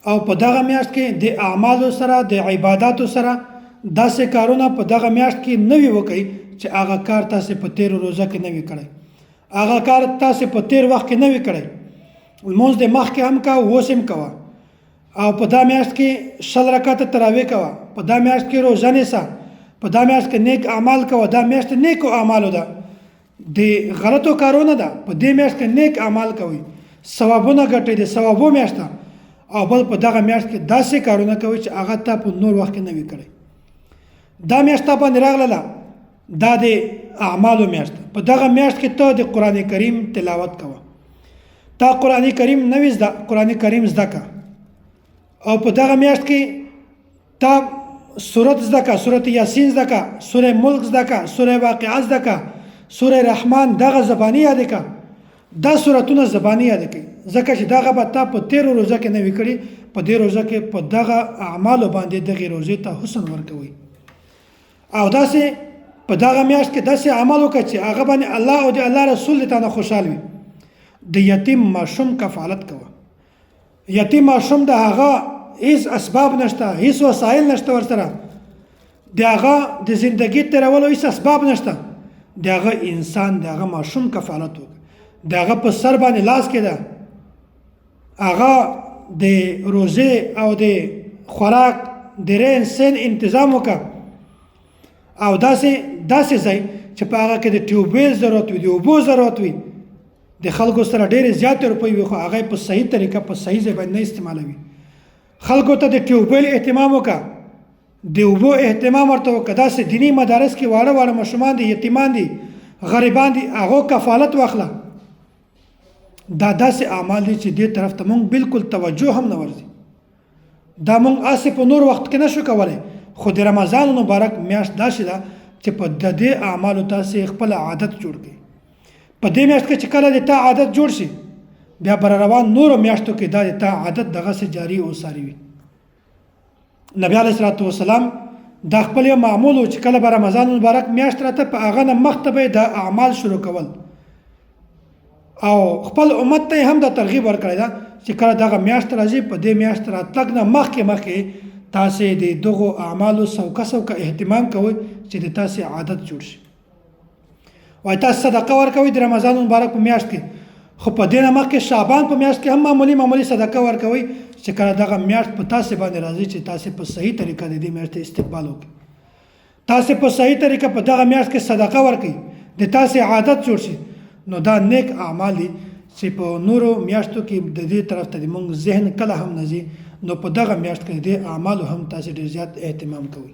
او په دغه میاشت کې د اعمالو سره د عبادتو سره داسې کارونه په دغه میاشت کې نوي وکړئ چې هغه کار تاسو په تیر روزه کې نوي کړئ، هغه کار تاسو په تیر وخت کې نوي کړئ. لمونځ د مخکې هم کوه، اوس هم کوه. او په دا میاشت کې 100 رکعاته تراویح کوه، په دا میاشت کې روزه نیسه، په دا میاشت کې نیک اعمال کوه. دا میاشت نیکو اعمالو ده، د غلطو کارونه ده. په دې میاشت کې نیک اعمال کوئ، ثوابونه ګټئ، د ثوابو میاشت ده. او بل په دغه میاشت کې داسې کارونه کوئ چې هغه تا په نور وخت کې نوي کړئ. دا میاشت تا باندې راغله، دا د اعمالو میاشت. په دغه میاشت کې ته د قرآن کریم تلاوت کوه. تا قرآن کریم نوی زده، قرآن کریم زده که. او په دغه میاشت کې تا سورت زده که، سورت یاسین زده که، سوره ملک زده که، سوره واقعه زده که، سوره رحمان دغه زبانی یاد که. دا سورتونه زبانی یاد کړئ، ځکه چې دغه به تا په تیرو روزه کې نوي کړي. په دې روزه کې په دغه اعمالو باندې دغې روزې ته حسن ورکوئ. او داسې په دغه میاشت کې داسې عمل وکړه چې هغه باندې الله او د الله رسول د تا نه خوشحال وي. د یتیم ماشوم کفالت کوه. یتیم ماشوم د هغه هیڅ اسباب نشته، هیڅ وسایل نشته ورسره، د هغه د زندګي تیرولو هیڅ اسباب نشته. د هغه انسان، د هغه ماشوم کفالت وکړه. د هغه په سر باندې لاس کې ده، هغه د روزې او د خوراک د رین سین انتظام وکړه. او داسې ځای چې په هغه کې د ټیوبویل ضرورت وي، د اوبو ضرورت وي، د خلکو سره ډېرې زیاتې روپۍ وي، خو هغه په صحیح طریقه په صحیح ځای باندې نه استعمالوي. خلکو ته د ټیوبویل اهتمام وکړه، د اوبو اهتمام ورته وکړه. داسې دیني مدارس کې واړه واړه ماشومان دي، یتیمان دي، غریبان دي، هغو کفالت واخله. دا داسې اعمال دي چې دې طرف ته مونږ بالکل توجه هم نه ورځي. دا مونږ اسې په نور وخت کې نشو کولی، خو د رمضان مبارک میاشت داسې ده چې په د دې اعمالو تاسې خپل عادت جوړ کړئ. په دې میاشت کې چې کله د تا عادت جوړ شي، بیا بر روان نورو میاشتو کې دا د تا عادت دغسې جاري او ساري وي. نبی علیه الصلاة والسلام دا خپل یو معمول و چې کله به رمضان مبارک میاشت راته، په هغه نه مخته به دا اعمال شروع کول. او خپل امت ته هم دا ترغیب ورکړی ده چې کله دغه میاشت راځي، په دې میاشت راتګ نه مخکې تاسې د دغو اعمالو سوکه اهتمام کوئ چې د تاسې عادت جوړ شي. وایي تاسې صدقه ورکوئ د رمضان مبارک په میاشت کې، خو په دې نه مخکې شعبان په میاشت کې هم معمولی صدقه ورکوئ چې کله دغه میاشت په تاسې باندې راځي چې تاسې په صحیح طریقه د دې میاشتې استقبال وکړئ. تاسې په صحیح طریقه په دغه میاشت کې صدقه ورکړئ، د تاسې عادت جوړ شي. نو دا نیک اعمال دي چې په نورو میاشتو کې د دې طرف ته مونږ ذهن کله هم نه ځي. نو په دغه میاشت کې د دې اعمالو هم تاسې ډېر زیات اهتمام کوئ.